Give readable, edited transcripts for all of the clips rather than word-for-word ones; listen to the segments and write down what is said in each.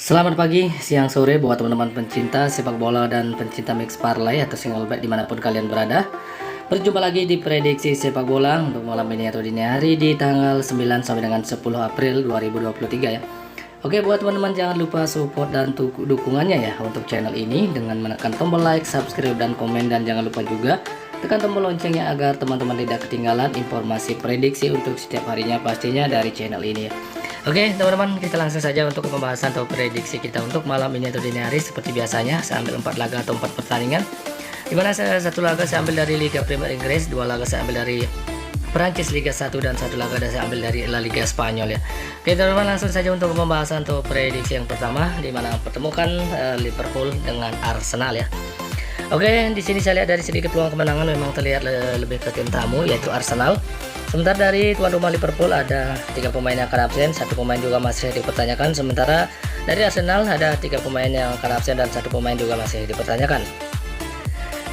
Selamat pagi, siang, sore buat teman-teman pencinta sepak bola dan pencinta mix parlay atau single bet dimanapun kalian berada. Berjumpa lagi di prediksi sepak bola untuk malam ini atau dini hari di tanggal 9 sampai dengan 10 April 2023 ya. Oke, buat teman-teman jangan lupa support dan dukungannya ya untuk channel ini dengan menekan tombol like, subscribe, dan komen. Dan jangan lupa juga tekan tombol loncengnya agar teman-teman tidak ketinggalan informasi prediksi untuk setiap harinya pastinya dari channel ini ya. Oke teman-teman, kita langsung saja untuk pembahasan atau prediksi kita untuk malam ini atau dini hari. Seperti biasanya saya ambil 4 laga atau 4 pertandingan, dimana satu laga saya ambil dari Liga Premier Inggris, 2 laga saya ambil dari Prancis Liga 1, dan 1 laga saya ambil dari La Liga Spanyol ya. Oke teman-teman, langsung saja untuk pembahasan atau prediksi yang pertama, dimana pertemukan Liverpool dengan Arsenal ya. Oke, di sini saya lihat dari sedikit peluang kemenangan memang terlihat lebih ke tim tamu yaitu Arsenal. Sementara dari tuan rumah Liverpool ada 3 pemain yang akan absen, 1 pemain juga masih dipertanyakan. Sementara dari Arsenal ada 3 pemain yang akan absen dan 1 pemain juga masih dipertanyakan.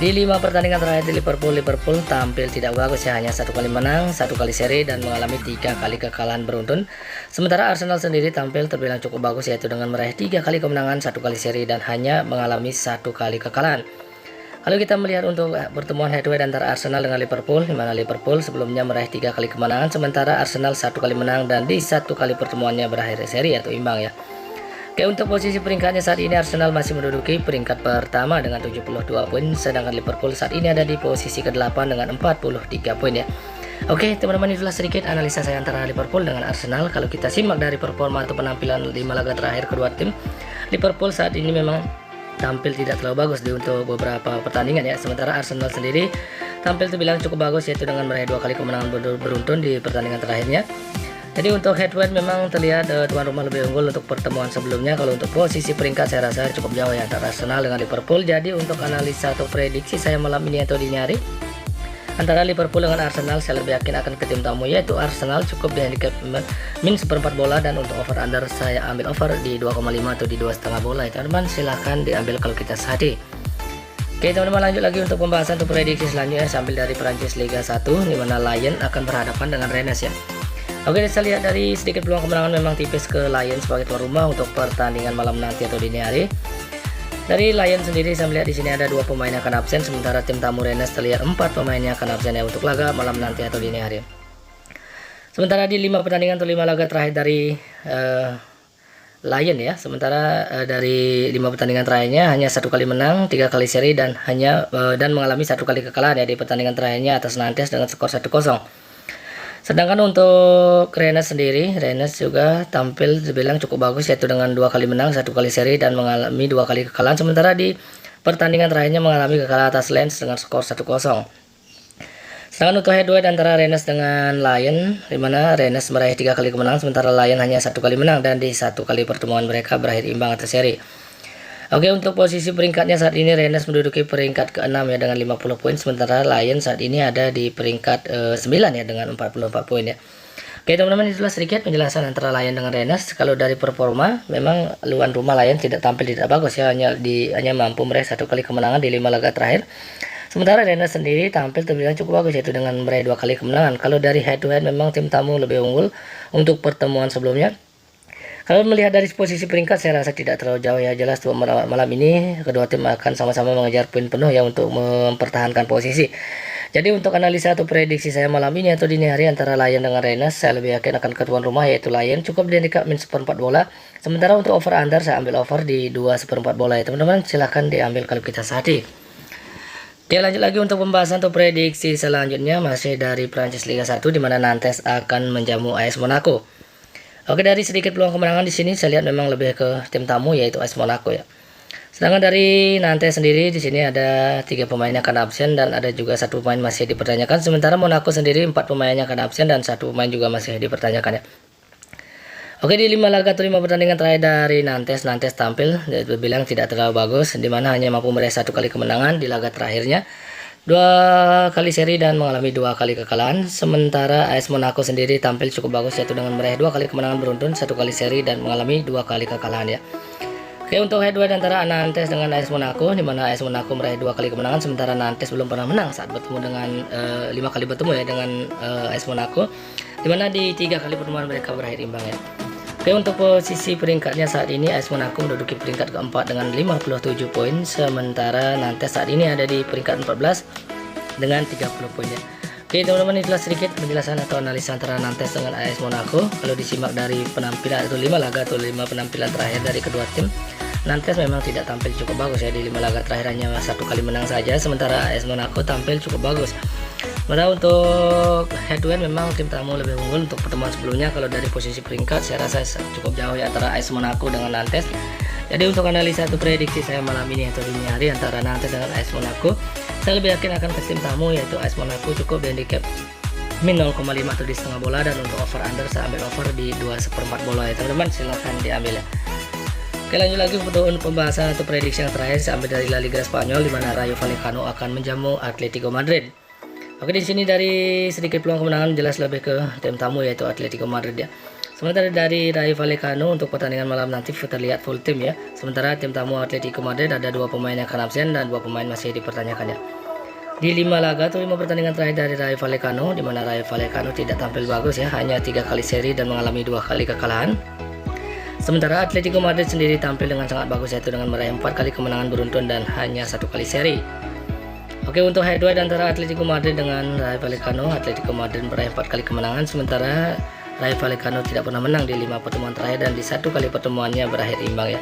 Di 5 pertandingan terakhir di Liverpool tampil tidak bagus ya, hanya 1 kali menang, 1 kali seri, dan mengalami 3 kali kekalahan beruntun. Sementara Arsenal sendiri tampil terbilang cukup bagus yaitu dengan meraih 3 kali kemenangan, 1 kali seri, dan hanya mengalami 1 kali kekalahan. Kalau kita melihat untuk pertemuan head to head antara Arsenal dengan Liverpool, di mana Liverpool sebelumnya meraih 3 kali kemenangan, sementara Arsenal 1 kali menang dan di 1 kali pertemuannya berakhir seri atau imbang ya. Oke, untuk posisi peringkatnya saat ini Arsenal masih menduduki peringkat pertama dengan 72 poin, sedangkan Liverpool saat ini ada di posisi ke-8 dengan 43 poin ya. Oke teman-teman, itulah sedikit analisa saya antara Liverpool dengan Arsenal. Kalau kita simak dari performa atau penampilan 5 laga terakhir kedua tim, Liverpool saat ini memang tampil tidak terlalu bagus untuk beberapa pertandingan ya. Sementara Arsenal sendiri tampil terbilang cukup bagus yaitu dengan meraih 2 kali kemenangan beruntun di pertandingan terakhirnya. Jadi untuk head to head memang terlihat tuan rumah lebih unggul untuk pertemuan sebelumnya. Kalau untuk posisi peringkat saya rasa cukup jauh ya antara Arsenal dengan Liverpool. Jadi untuk analisa atau prediksi saya malam ini atau dini hari antara Liverpool dengan Arsenal, saya lebih yakin akan ke tim tamu yaitu Arsenal, cukup di handicap min 1/4 bola, dan untuk over under saya ambil over di 2,5 atau di 2,5 bola. Teman-teman silahkan diambil kalau kita sehati. Oke teman-teman, lanjut lagi untuk pembahasan untuk prediksi selanjutnya saya ambil dari Prancis Liga 1, dimana Lyon akan berhadapan dengan Rennes ya. Oke, saya lihat dari sedikit peluang kemenangan memang tipis ke Lyon sebagai tuan rumah untuk pertandingan malam nanti atau dini hari. Dari Lyon sendiri saya melihat di sini ada 2 pemain yang akan absen, sementara tim tamu Rennes terlihat 4 pemain yang akan absen ya untuk laga malam nanti atau dini hari. Sementara di 5 pertandingan atau 5 laga terakhir dari Lyon ya, sementara dari 5 pertandingan terakhirnya hanya 1 kali menang, 3 kali seri, dan mengalami 1 kali kekalahan ya di pertandingan terakhirnya atas Nantes dengan skor 1-0. Sedangkan untuk Rennes sendiri, Rennes juga tampil terbilang cukup bagus yaitu dengan 2 kali menang, 1 kali seri, dan mengalami 2 kali kekalahan. Sementara di pertandingan terakhirnya mengalami kekalahan atas Lens dengan skor 1-0. Sedangkan untuk head to head antara Rennes dengan Lyon, di mana Rennes meraih 3 kali kemenangan, sementara Lyon hanya 1 kali menang, dan di 1 kali pertemuan mereka berakhir imbang atau seri. Oke, untuk posisi peringkatnya saat ini Rennes menduduki peringkat ke-6 ya dengan 50 poin, sementara Lyon saat ini ada di peringkat 9 ya dengan 44 poin ya. Oke teman-teman, itulah sedikit penjelasan antara Lyon dengan Rennes. Kalau dari performa memang luan rumah Lyon tidak bagus ya, hanya mampu meraih 1 kali kemenangan di 5 laga terakhir. Sementara Rennes sendiri tampil terbilang cukup bagus yaitu dengan meraih 2 kali kemenangan. Kalau dari head to head memang tim tamu lebih unggul untuk pertemuan sebelumnya. Kalau melihat dari posisi peringkat saya rasa tidak terlalu jauh ya. Jelas malam ini kedua tim akan sama-sama mengejar poin penuh ya untuk mempertahankan posisi. Jadi untuk analisa atau prediksi saya malam ini atau dini hari antara Lyon dengan Rennes, saya lebih yakin akan ke tuan rumah yaitu Lyon, cukup di handicap min 1/4 bola. Sementara untuk over under saya ambil over di 2/4 bola ya teman-teman, silahkan diambil kalau kita sehati. Oke, lanjut lagi untuk pembahasan atau prediksi selanjutnya masih dari Prancis Liga 1, di mana Nantes akan menjamu AS Monaco. Oke, dari sedikit peluang kemenangan di sini saya lihat memang lebih ke tim tamu yaitu AS Monaco ya. Sedangkan dari Nantes sendiri di sini ada 3 pemain yang akan absen dan ada juga 1 pemain masih dipertanyakan. Sementara Monaco sendiri 4 pemain yang akan absen dan 1 pemain juga masih dipertanyakan ya. Oke, di 5 laga atau 5 pertandingan terakhir dari Nantes tampil terbilang tidak terlalu bagus, di mana hanya mampu meraih 1 kali kemenangan di laga terakhirnya, 2 kali seri, dan mengalami 2 kali kekalahan. Sementara AS Monaco sendiri tampil cukup bagus yaitu dengan meraih 2 kali kemenangan beruntun, 1 kali seri, dan mengalami 2 kali kekalahan ya. Oke, untuk head to head antara Nantes dengan AS Monaco, di mana AS Monaco meraih 2 kali kemenangan, sementara Nantes belum pernah menang saat bertemu dengan 5 kali bertemu ya dengan AS Monaco, di mana di 3 kali pertemuan mereka berakhir imbang ya. Oke, untuk posisi peringkatnya saat ini AS Monaco menduduki peringkat keempat dengan 57 poin, sementara Nantes saat ini ada di peringkat 14 dengan 30 poin ya. Oke teman-teman, itulah sedikit penjelasan atau analisa antara Nantes dengan AS Monaco. Kalau disimak dari penampilan atau 5 laga atau 5 penampilan terakhir dari kedua tim, Nantes memang tidak tampil cukup bagus ya. Di 5 laga terakhir hanya 1 kali menang saja, sementara AS Monaco tampil cukup bagus. Padahal untuk head to head memang tim tamu lebih unggul untuk pertemuan sebelumnya. Kalau dari posisi peringkat saya rasa cukup jauh ya antara AS Monaco dengan Nantes. Jadi untuk analisa atau prediksi saya malam ini atau dini hari antara Nantes dengan AS Monaco, saya lebih yakin akan ke tim tamu yaitu AS Monaco, cukup di handicap min 0,5 atau di setengah bola, dan untuk over under saya ambil over di 2/4 bola ya teman-teman, silahkan diambil ya. Oke, lanjut lagi untuk pembahasan atau prediksi yang terakhir saya ambil dari La Liga Spanyol, di mana Rayo Vallecano akan menjamu Atletico Madrid. Oke, di sini dari sedikit peluang kemenangan jelas lebih ke tim tamu yaitu Atletico Madrid ya. Sementara dari Rayo Vallecano untuk pertandingan malam nanti terlihat full tim ya. Sementara tim tamu Atletico Madrid ada 2 pemain yang akan absen dan 2 pemain masih dipertanyakan ya. Di 5 laga atau 5 pertandingan terakhir dari Rayo Vallecano, di mana Rayo Vallecano tidak tampil bagus ya, hanya 3 kali seri dan mengalami 2 kali kekalahan. Sementara Atletico Madrid sendiri tampil dengan sangat bagus yaitu dengan meraih 4 kali kemenangan beruntun dan hanya 1 kali seri. Oke, untuk head to head antara Atletico Madrid dengan Rayo Vallecano, Atletico Madrid meraih 4 kali kemenangan, sementara Rayo Vallecano tidak pernah menang di 5 pertemuan terakhir dan di 1 kali pertemuannya berakhir imbang ya.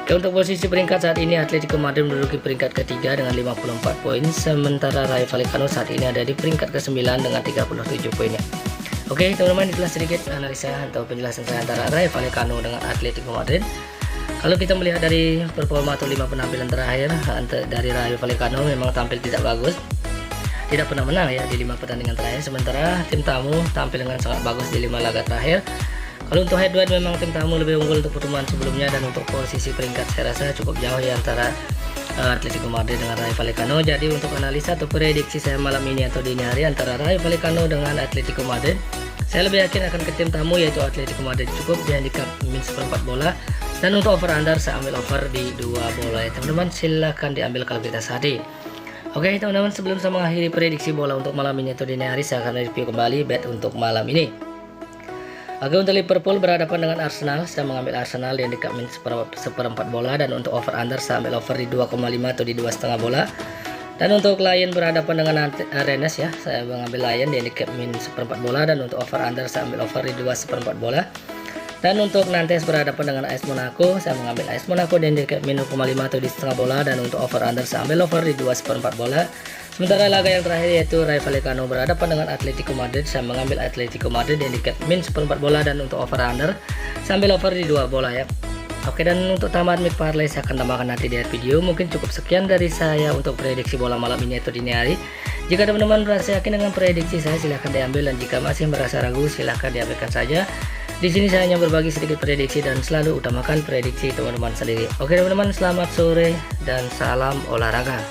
Oke, untuk posisi peringkat saat ini Atletico Madrid menduduki peringkat ketiga dengan 54 poin, sementara Rayo Vallecano saat ini ada di peringkat ke-9 dengan 37 poin ya. Oke teman-teman, itulah sedikit analisa atau penjelasan saya antara Rayo Vallecano dengan Atletico Madrid. Kalau kita melihat dari performa atau 5 penampilan terakhir dari Rayo Vallecano memang tampil tidak bagus, tidak pernah menang ya di 5 pertandingan terakhir, sementara tim tamu tampil dengan sangat bagus di 5 laga terakhir. Kalau untuk head to head memang tim tamu lebih unggul untuk pertemuan sebelumnya, dan untuk posisi peringkat saya rasa cukup jauh ya antara Atletico Madrid dengan Rayo Vallecano. Jadi untuk analisa atau prediksi saya malam ini atau dini hari antara Rayo Vallecano dengan Atletico Madrid, saya lebih yakin akan ke tim tamu yaitu Atletico Madrid, cukup di handicap min 1/4 bola, dan untuk over under saya ambil over di 2 bola ya teman-teman, silahkan diambil kalau kita sadari. Oke teman-teman, sebelum saya mengakhiri prediksi bola untuk malam ini atau dini hari, saya akan review kembali bet untuk malam ini. Oke, untuk Liverpool berhadapan dengan Arsenal, saya mengambil Arsenal di handicap min 1/4 bola, dan untuk over under saya ambil over di 2,5 atau di 2,5 bola. Dan untuk Lion berhadapan dengan Rennes ya, saya mengambil Lion di handicap min 1/4 bola, dan untuk over under saya ambil over di 2,4 bola. Dan untuk Nantes berhadapan dengan AS Monaco, saya mengambil AS Monaco di handicap min 0,5 atau di setengah bola, dan untuk over under saya ambil over di 2,4 bola. Sementara laga yang terakhir yaitu Rayo Vallecano berhadapan dengan Atletico Madrid, saya mengambil Atletico Madrid di handicap min 1/4 bola, dan untuk over under saya ambil over di 2 bola ya. Oke, dan untuk tambahan mid parlay saya akan tambahkan nanti di akhir video. Mungkin cukup sekian dari saya untuk prediksi bola malam ini atau dini hari. Jika teman-teman merasa yakin dengan prediksi saya, silahkan diambil, dan jika masih merasa ragu silahkan diabaikan saja. Di sini saya hanya berbagi sedikit prediksi dan selalu utamakan prediksi teman-teman sendiri. Oke teman-teman, selamat sore dan salam olahraga.